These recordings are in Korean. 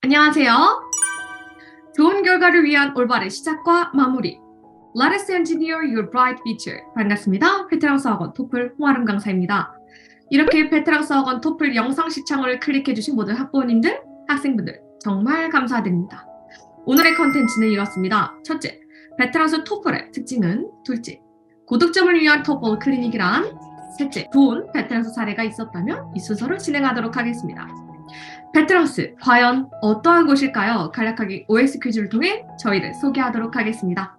안녕하세요. 좋은 결과를 위한 올바른 시작과 마무리. Let us engineer your bright future. 반갑습니다. 베테랑스 학원 토플 홍아름 강사입니다. 이렇게 베테랑스 학원 토플 영상 시청을 클릭해주신 모든 학부모님들, 학생분들 정말 감사드립니다. 오늘의 컨텐츠는 이렇습니다. 첫째, 베테랑스 토플의 특징은 둘째, 고득점을 위한 토플 클리닉이란 셋째, 좋은 베테랑스 사례가 있었다면 이 순서를 진행하도록 하겠습니다. 베테랑스, 과연 어떠한 곳일까요? 간략하게 OX 퀴즈를 통해 저희를 소개하도록 하겠습니다.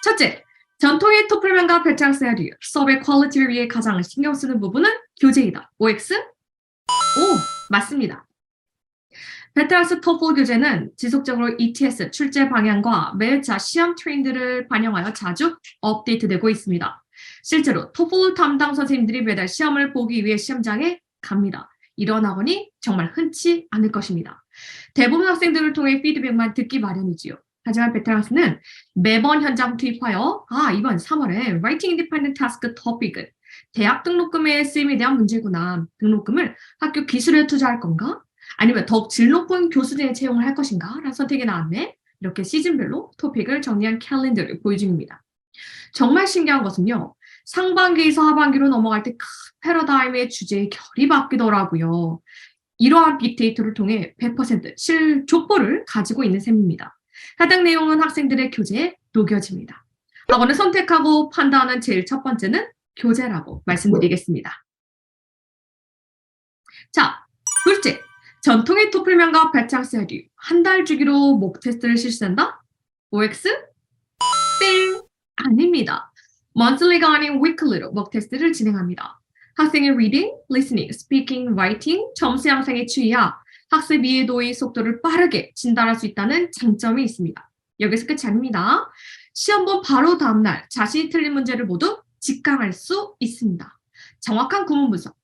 첫째, 전통의 토플명과 베테랑스 에듀, 수업의 퀄리티를 위해 가장 신경 쓰는 부분은 교재이다. OX? 오, 맞습니다. 베테랑스 토플 교재는 지속적으로 ETS 출제 방향과 매회차 시험 트렌드를 반영하여 자주 업데이트되고 있습니다. 실제로 토플 담당 선생님들이 매달 시험을 보기 위해 시험장에 갑니다. 이런 학원이 정말 흔치 않을 것입니다. 대부분 학생들을 통해 피드백만 듣기 마련이지요. 하지만 베테랑스는 매번 현장 투입하여 이번 3월에 Writing Independent Task 토픽은 대학 등록금의 쓰임에 대한 문제구나. 등록금을 학교 기술에 투자할 건가? 아니면 더욱 질 높은 교수진에 채용을 할 것인가? 라는 선택이 나왔네. 이렇게 시즌별로 토픽을 정리한 캘린더를 보여줍니다. 정말 신기한 것은요. 상반기에서 하반기로 넘어갈 때 패러다임의 주제의 결이 바뀌더라고요. 이러한 빅데이터를 통해 100% 실족보를 가지고 있는 셈입니다. 해당 내용은 학생들의 교재에 녹여집니다. 학원을 선택하고 판단하는 제일 첫 번째는 교재라고 말씀드리겠습니다. 자, 둘째, 전통의 토플명과 베테랑스 에듀 한 달 주기로 목 테스트를 실시한다? OX? 땡! 아닙니다. monthly가 아닌 weekly로 목 테스트를 진행합니다. 학생의 reading, listening, speaking, writing, 점수 향상에 취하 학습 이해도의 속도를 빠르게 진단할 수 있다는 장점이 있습니다. 여기서 끝이 아닙니다. 시험 본 바로 다음날 자신이 틀린 문제를 모두 직강할 수 있습니다. 정확한 구문 분석,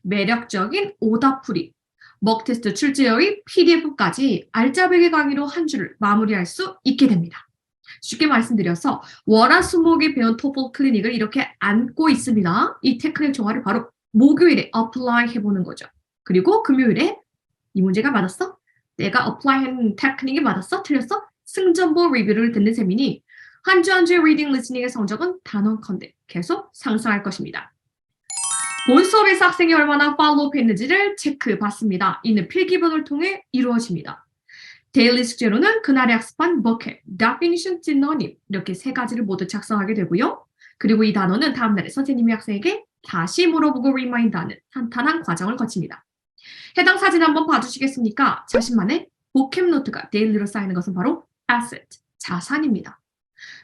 매력적인 오답풀이, 목 테스트 출제의 PDF까지 알짜배기 강의로 한 주를 마무리할 수 있게 됩니다. 쉽게 말씀드려서 월화수목에 배운 토플 클리닉을 이렇게 안고 있습니다. 이 테크닉 종합을 바로 목요일에 어플라이 해보는 거죠. 그리고 금요일에 이 문제가 맞았어? 내가 어플라이한 테크닉이 맞았어? 틀렸어? 승전보 리뷰를 듣는 셈이니 한 주 한 주의 리딩 리스닝의 성적은 단언컨대 계속 상승할 것입니다. 본 수업에서 학생이 얼마나 팔로우업 했는지를 체크받습니다. 이는 필기본을 통해 이루어집니다. 데일리 숙제로는 그날의 학습한 vocab, definition, synonym 이렇게 세 가지를 모두 작성하게 되고요. 그리고 이 단어는 다음날에 선생님이 학생에게 다시 물어보고 리마인드하는 탄탄한 과정을 거칩니다. 해당 사진 한번 봐주시겠습니까? 자신만의 vocab 노트가 데일리로 쌓이는 것은 바로 asset, 자산입니다.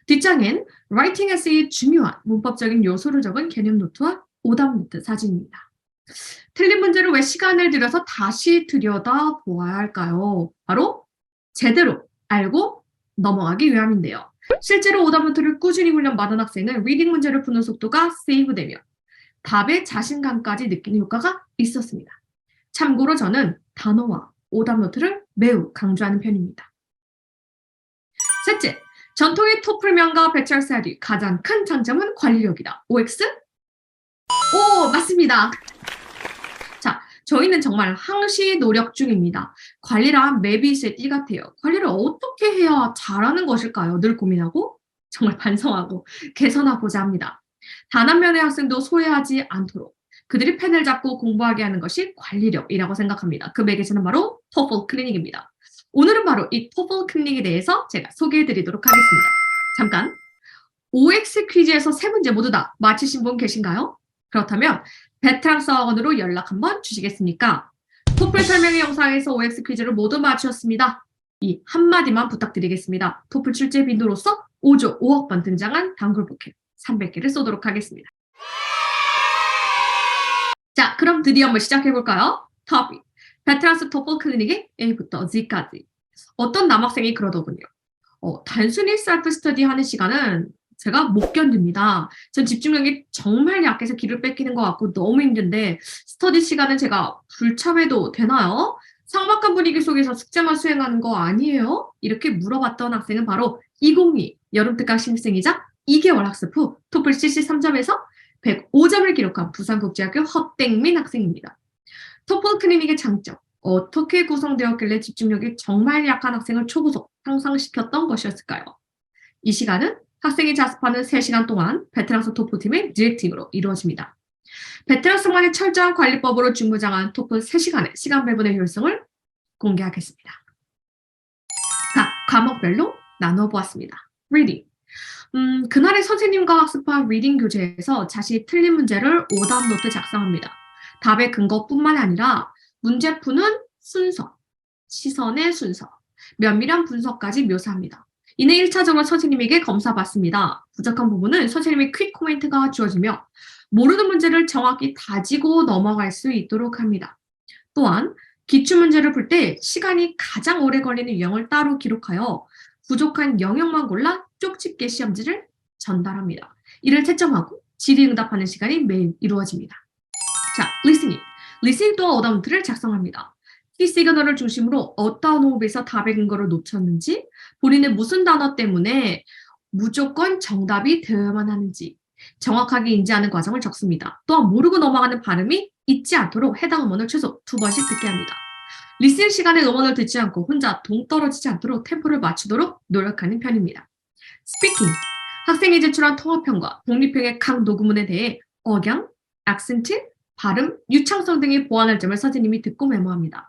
뒷장엔 writing essay의 중요한 문법적인 요소를 적은 개념 노트와 오답 노트 사진입니다. 틀린 문제를 왜 시간을 들여서 다시 들여다보아야 할까요? 바로 제대로 알고 넘어가기 위함인데요. 실제로 오답 노트를 꾸준히 훈련받은 학생은 리딩 문제를 푸는 속도가 세이브되며 답의 자신감까지 느끼는 효과가 있었습니다. 참고로 저는 단어와 오답 노트를 매우 강조하는 편입니다. 셋째, 전통의 토플명과 베테랑스 에듀 가장 큰 장점은 관리력이다. OX? 오, 맞습니다. 자, 저희는 정말 항시 노력 중입니다. 관리란 매비스의 띠 같아요. 관리를 어떻게 해야 잘하는 것일까요? 늘 고민하고 정말 반성하고 개선하고자 합니다. 단 한 명의 학생도 소외하지 않도록 그들이 펜을 잡고 공부하게 하는 것이 관리력이라고 생각합니다. 그 매개체는 바로 토플 클리닉입니다. 오늘은 바로 이 토플 클리닉에 대해서 제가 소개해드리도록 하겠습니다. 잠깐, OX 퀴즈에서 세 문제 모두 다 맞히신 분 계신가요? 그렇다면 베테랑스 학원으로 연락 한번 주시겠습니까? 토플 설명의 영상에서 OX 퀴즈를 모두 맞추셨습니다. 이 한마디만 부탁드리겠습니다. 토플 출제 빈도로서 5조 5억 번 등장한 단골 복합 300개를 쏘도록 하겠습니다. 자, 그럼 드디어 한번 시작해볼까요? 토픽, 베테랑스 토플 클리닉의 A부터 Z까지. 어떤 남학생이 그러더군요. 단순히 셀프 스터디 하는 시간은 제가 못 견딥니다. 전 집중력이 정말 약해서 기를 뺏기는 것 같고 너무 힘든데 스터디 시간은 제가 불참해도 되나요? 삭막한 분위기 속에서 숙제만 수행하는 거 아니에요? 이렇게 물어봤던 학생은 바로 2022 여름특강 신입생이자 2개월 학습 후 토플 73점에서 105점을 기록한 부산국제학교 허땡민 학생입니다. 토플 클리닉의 장점, 어떻게 구성되었길래 집중력이 정말 약한 학생을 초고속 향상시켰던 것이었을까요? 이 시간은 학생이 자습하는 3시간 동안 베테랑스 토플팀의 디렉팅으로 이루어집니다. 베테랑스만의 철저한 관리법으로 중무장한 토플 3시간의 시간 배분의 효율성을 공개하겠습니다. 각 과목별로 나눠보았습니다. Reading. 그날의 선생님과 학습한 리딩 교재에서 자신이 틀린 문제를 오답 노트 작성합니다. 답의 근거뿐만 아니라 문제 푸는 순서, 시선의 순서, 면밀한 분석까지 묘사합니다. 이는 1차적으로 선생님에게 검사받습니다. 부족한 부분은 선생님의 퀵 코멘트가 주어지며 모르는 문제를 정확히 다지고 넘어갈 수 있도록 합니다. 또한 기출문제를 풀 때 시간이 가장 오래 걸리는 유형을 따로 기록하여 부족한 영역만 골라 쪽집게 시험지를 전달합니다. 이를 채점하고 질의응답하는 시간이 매일 이루어집니다. 자, listening. listening 또한 오답 노트를 작성합니다. 키 시그널을 중심으로 어떠한 호흡에서 답의 근거를 놓쳤는지, 본인의 무슨 단어 때문에 무조건 정답이 되어야만 하는지 정확하게 인지하는 과정을 적습니다. 또한 모르고 넘어가는 발음이 있지 않도록 해당 음원을 최소 2번씩 듣게 합니다. 리스닝 시간에 음원을 듣지 않고 혼자 동떨어지지 않도록 템포를 맞추도록 노력하는 편입니다. Speaking. 학생이 제출한 통합형과 독립형의 각 녹음문에 대해 억양, 액센트, 발음, 유창성 등의 보완할 점을 선생님이 듣고 메모합니다.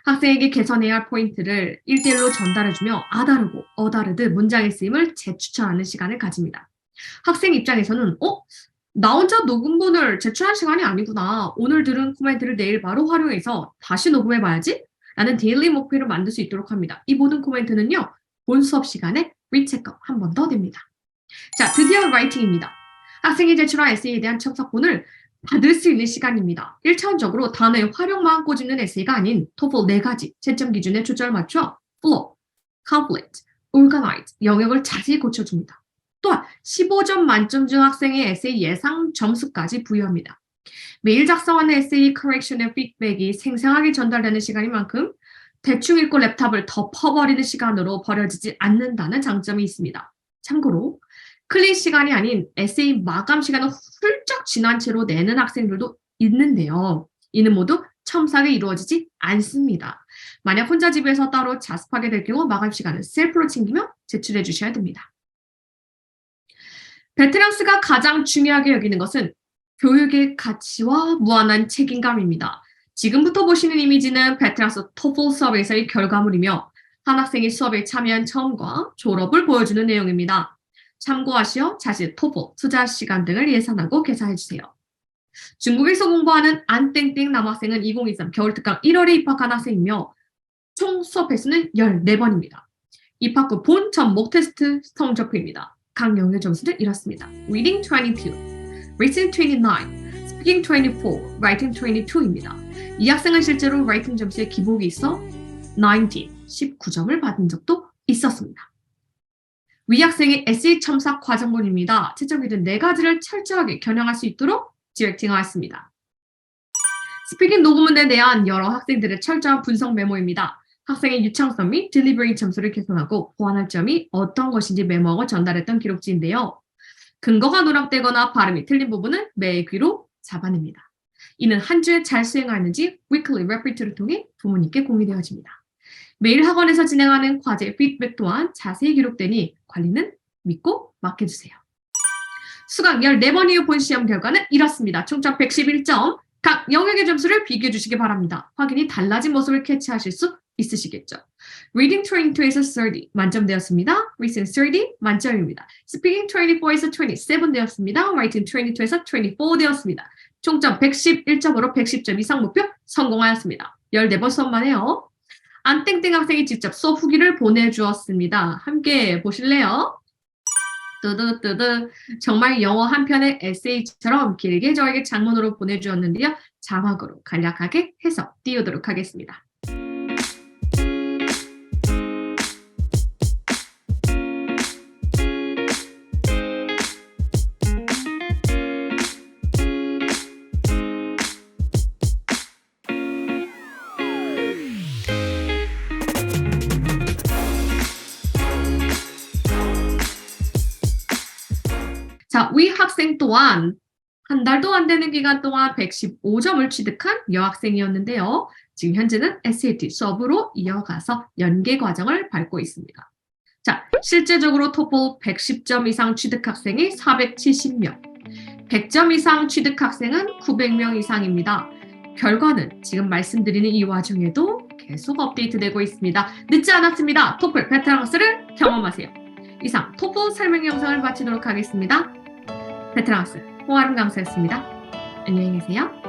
학생에게 개선해야 할 포인트를 1대1로 전달해주며 아다르고 어다르듯 문장의 쓰임을 재추천하는 시간을 가집니다. 학생 입장에서는 나 혼자 녹음본을 제출할 시간이 아니구나. 오늘 들은 코멘트를 내일 바로 활용해서 다시 녹음해봐야지. 라는 데일리 목표를 만들 수 있도록 합니다. 이 모든 코멘트는요. 본 수업 시간에 리체크업 한 번 더 됩니다. 자, 드디어 라이팅입니다. 학생이 제출한 에세이에 대한 첨삭본을 받을 수 있는 시간입니다. 1차원적으로 단어의 활용만 꼬집는 에세이가 아닌 토플 4가지 채점 기준에 초점을 맞춰 flow, complete, organize 영역을 자세히 고쳐줍니다. 또한 15점 만점 중 학생의 에세이 예상 점수까지 부여합니다. 매일 작성하는 에세이 커렉션의 피드백이 생생하게 전달되는 시간인 만큼 대충 읽고 랩탑을 덮어버리는 시간으로 버려지지 않는다는 장점이 있습니다. 참고로 클린 시간이 아닌 에세이 마감 시간을 훌쩍 지난 채로 내는 학생들도 있는데요. 이는 모두 첨삭에 이루어지지 않습니다. 만약 혼자 집에서 따로 자습하게 될 경우 마감 시간은 셀프로 챙기며 제출해 주셔야 됩니다. 베테랑스가 가장 중요하게 여기는 것은 교육의 가치와 무한한 책임감입니다. 지금부터 보시는 이미지는 베테랑스 토플 수업에서의 결과물이며 한 학생이 수업에 참여한 처음과 졸업을 보여주는 내용입니다. 참고하시어 자신의 토플 투자 시간 등을 예산하고 계산해주세요. 중국에서 공부하는 안땡땡 남학생은 2023 겨울특강 1월에 입학한 학생이며 총 수업 횟수는 14번입니다. 입학 후 본 전 목 테스트 성적표입니다. 각 영역의 점수는 이렇습니다. Reading 22, Listening 29, Speaking 24, Writing 22입니다. 이 학생은 실제로 Writing 점수에 기복이 있어 19점을 받은 적도 있었습니다. 위 학생의 에세이 첨삭 과정본입니다. 채점 기준 4가지를 철저하게 겨냥할 수 있도록 디렉팅하였습니다. 스피킹 녹음문에 대한 여러 학생들의 철저한 분석 메모입니다. 학생의 유창성 및 딜리버리 점수를 개선하고 보완할 점이 어떤 것인지 메모하고 전달했던 기록지인데요. 근거가 누락되거나 발음이 틀린 부분은 매의 귀로 잡아냅니다. 이는 한 주에 잘 수행하였는지 weekly repeat를 통해 부모님께 공유되어집니다. 매일 학원에서 진행하는 과제 피드백 또한 자세히 기록되니 관리는 믿고 맡겨주세요. 수강 14번 이후 본 시험 결과는 이렇습니다. 총점 111점. 각 영역의 점수를 비교해 주시기 바랍니다. 확인이 달라진 모습을 캐치하실 수 있으시겠죠. Reading 22에서 30 만점 되었습니다. Listening 30 만점입니다. Speaking 24에서 27 되었습니다. Writing 22에서 24 되었습니다. 총점 111점으로 110점 이상 목표 성공하였습니다. 14번 수업만 해요. 안땡땡 학생이 직접 수업 후기를 보내주었습니다. 함께 보실래요? 뜨드뜨드. 정말 영어 한 편의 에세이처럼 길게 저에게 장문으로 보내주었는데요. 자막으로 간략하게 해서 띄우도록 하겠습니다. 자, 위 학생 또한 한 달도 안 되는 기간 동안 115점을 취득한 여학생이었는데요. 지금 현재는 SAT 수업으로 이어가서 연계 과정을 밟고 있습니다. 자, 실제적으로 토플 110점 이상 취득 학생이 470명, 100점 이상 취득 학생은 900명 이상입니다. 결과는 지금 말씀드리는 이 와중에도 계속 업데이트되고 있습니다. 늦지 않았습니다. 토플 베테랑 학습을 경험하세요. 이상 토플 설명 영상을 마치도록 하겠습니다. 베테랑 학습 홍아름 강사였습니다. 안녕히 계세요.